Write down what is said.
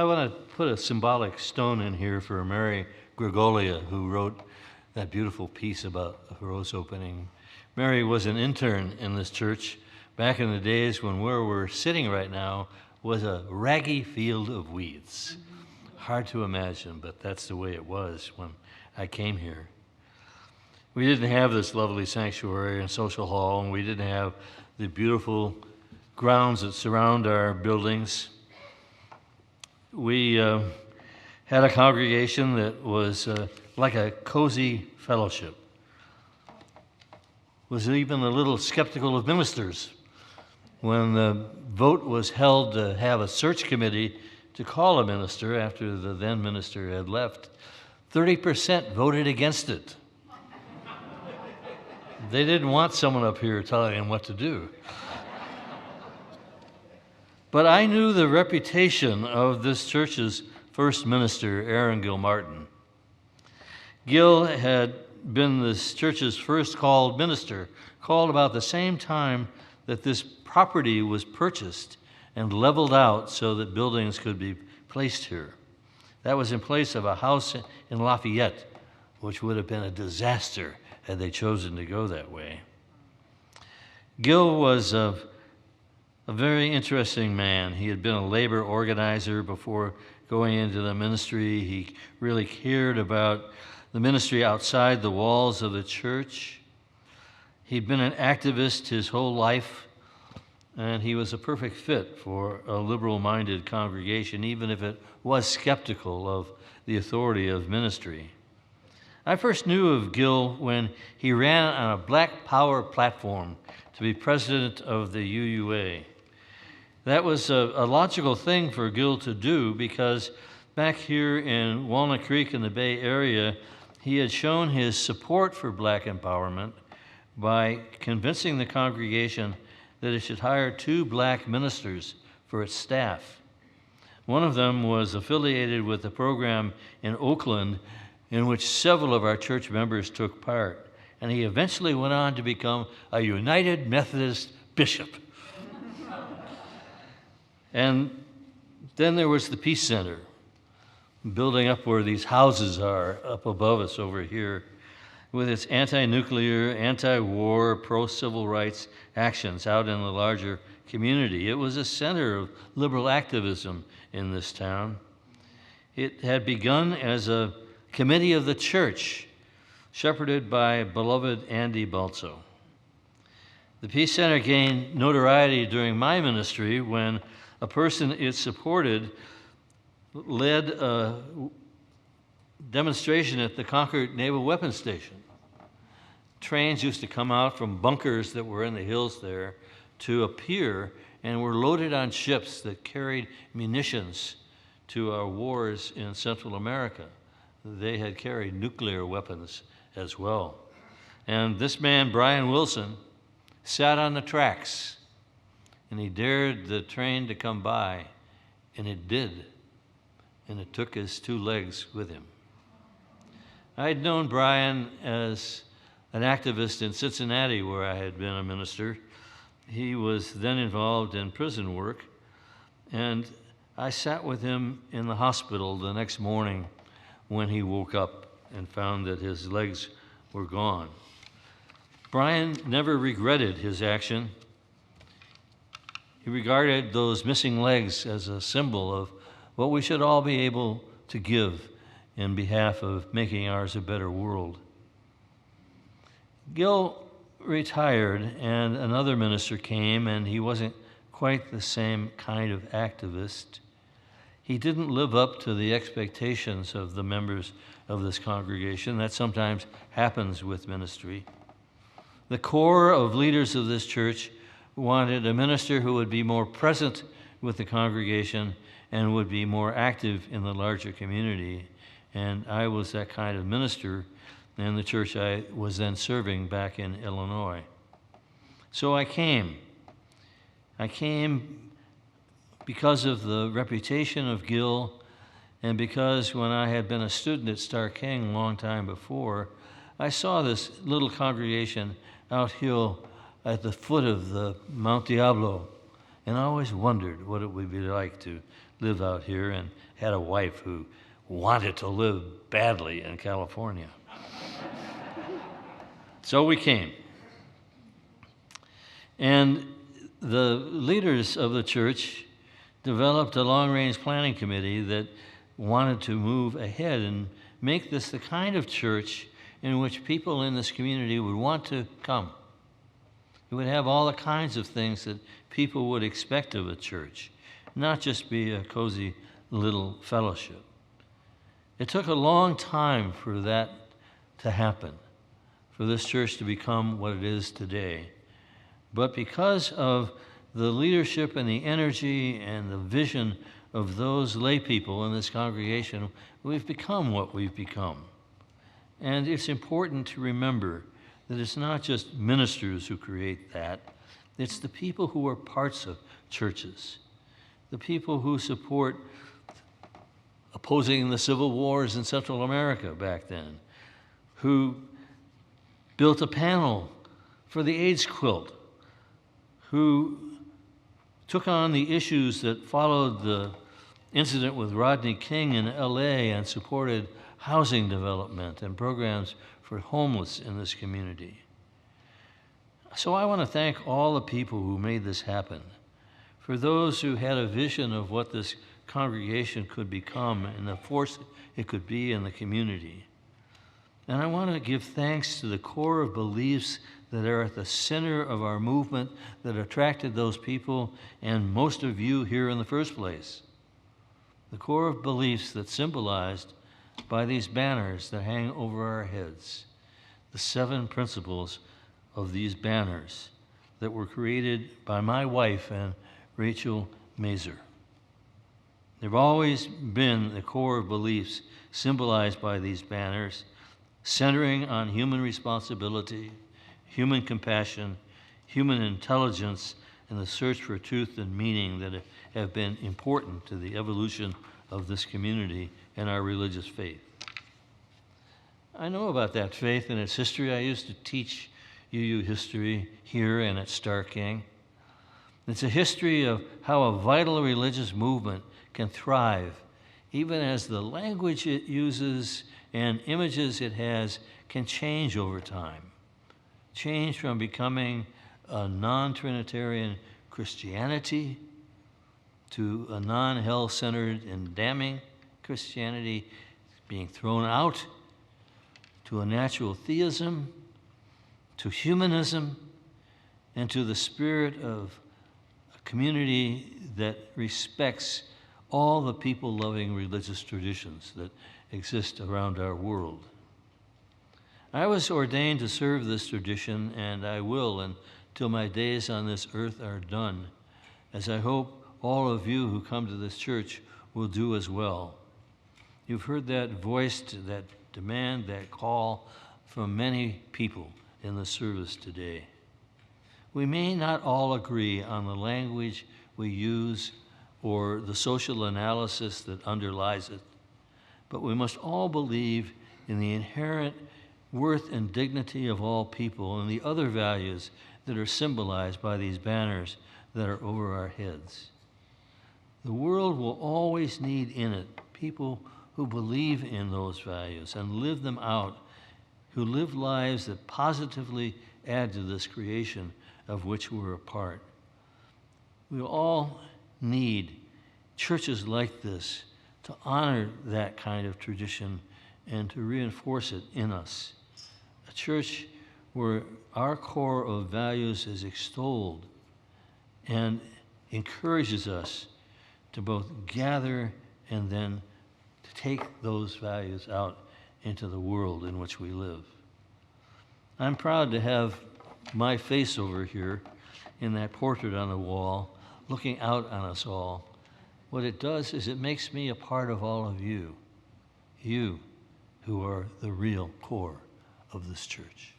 I want to put a symbolic stone in here for Mary Gregolia, who wrote that beautiful piece about the rose opening. Mary was an intern in this church back in the days when where we're sitting right now was a raggy field of weeds. Hard to imagine, but that's the way it was when I came here. We didn't have this lovely sanctuary and social hall, and we didn't have the beautiful grounds that surround our buildings. We had a congregation that was like a cozy fellowship. Was even a little skeptical of ministers. When the vote was held to have a search committee to call a minister after the then minister had left, 30% voted against it. They didn't want someone up here telling them what to do. But I knew the reputation of this church's first minister, Aaron Gilmartin. Gil had been this church's first called minister, called about the same time that this property was purchased and leveled out so that buildings could be placed here. That was in place of a house in Lafayette, which would have been a disaster had they chosen to go that way. Gil was a very interesting man. He had been a labor organizer before going into the ministry. He really cared about the ministry outside the walls of the church. He'd been an activist his whole life, and he was a perfect fit for a liberal-minded congregation, even if it was skeptical of the authority of ministry. I first knew of Gil when he ran on a Black Power platform to be president of the UUA. That was a logical thing for Gil to do because back here in Walnut Creek in the Bay Area, he had shown his support for black empowerment by convincing the congregation that it should hire 2 black ministers for its staff. One of them was affiliated with a program in Oakland in which several of our church members took part, and he eventually went on to become a United Methodist bishop. And then there was the Peace Center, building up where these houses are up above us over here, with its anti-nuclear, anti-war, pro-civil rights actions out in the larger community. It was a center of liberal activism in this town. It had begun as a committee of the church, shepherded by beloved Andy Balzo. The Peace Center gained notoriety during my ministry when a person it supported led a demonstration at the Concord Naval Weapons Station. Trains used to come out from bunkers that were in the hills there to a pier and were loaded on ships that carried munitions to our wars in Central America. They had carried nuclear weapons as well. And this man, Brian Wilson, sat on the tracks and he dared the train to come by, and it did. And it took his 2 legs with him. I'd known Brian as an activist in Cincinnati, where I had been a minister. He was then involved in prison work, and I sat with him in the hospital the next morning when he woke up and found that his legs were gone. Brian never regretted his action. He regarded those missing legs as a symbol of what we should all be able to give in behalf of making ours a better world. Gil retired, and another minister came, and he wasn't quite the same kind of activist. He didn't live up to the expectations of the members of this congregation. That sometimes happens with ministry. The core of leaders of this church wanted a minister who would be more present with the congregation and would be more active in the larger community. And I was that kind of minister in the church I was then serving back in Illinois. So I came. I came because of the reputation of Gil, and because when I had been a student at Star King a long time before, I saw this little congregation out hill at the foot of the Mount Diablo and I always wondered what it would be like to live out here, and had a wife who wanted to live badly in California. So we came. And the leaders of the church developed a long-range planning committee that wanted to move ahead and make this the kind of church in which people in this community would want to come. It would have all the kinds of things that people would expect of a church, not just be a cozy little fellowship. It took a long time for that to happen, for this church to become what it is today. But because of the leadership and the energy and the vision of those lay people in this congregation, we've become what we've become. And it's important to remember that it's not just ministers who create that, it's the people who are parts of churches, the people who support opposing the civil wars in Central America back then, who built a panel for the AIDS quilt, who took on the issues that followed the incident with Rodney King in LA and supported housing development and programs for homeless in this community. So I want to thank all the people who made this happen, for those who had a vision of what this congregation could become and the force it could be in the community. And I want to give thanks to the core of beliefs that are at the center of our movement that attracted those people and most of you here in the first place. The core of beliefs that symbolized by these banners that hang over our heads, the 7 principles of these banners that were created by my wife and Rachel Mazer. They've always been the core of beliefs symbolized by these banners, centering on human responsibility, human compassion, human intelligence, and the search for truth and meaning that have been important to the evolution of this community and our religious faith. I know about that faith and its history. I used to teach UU history here and at Star King. It's a history of how a vital religious movement can thrive, even as the language it uses and images it has can change over time. Change from becoming a non-Trinitarian Christianity to a non-hell-centered and damning Christianity being thrown out, to a natural theism, to humanism, and to the spirit of a community that respects all the people-loving religious traditions that exist around our world. I was ordained to serve this tradition, and I will until my days on this earth are done, as I hope all of you who come to this church will do as well. You've heard that voiced, that demand, that call from many people in the service today. We may not all agree on the language we use or the social analysis that underlies it, but we must all believe in the inherent worth and dignity of all people and the other values that are symbolized by these banners that are over our heads. The world will always need in it people who believe in those values and live them out, who live lives that positively add to this creation of which we're a part. We all need churches like this to honor that kind of tradition and to reinforce it in us. A church where our core of values is extolled and encourages us to both gather and then to take those values out into the world in which we live. I'm proud to have my face over here in that portrait on the wall, looking out on us all. What it does is it makes me a part of all of you, you who are the real core of this church.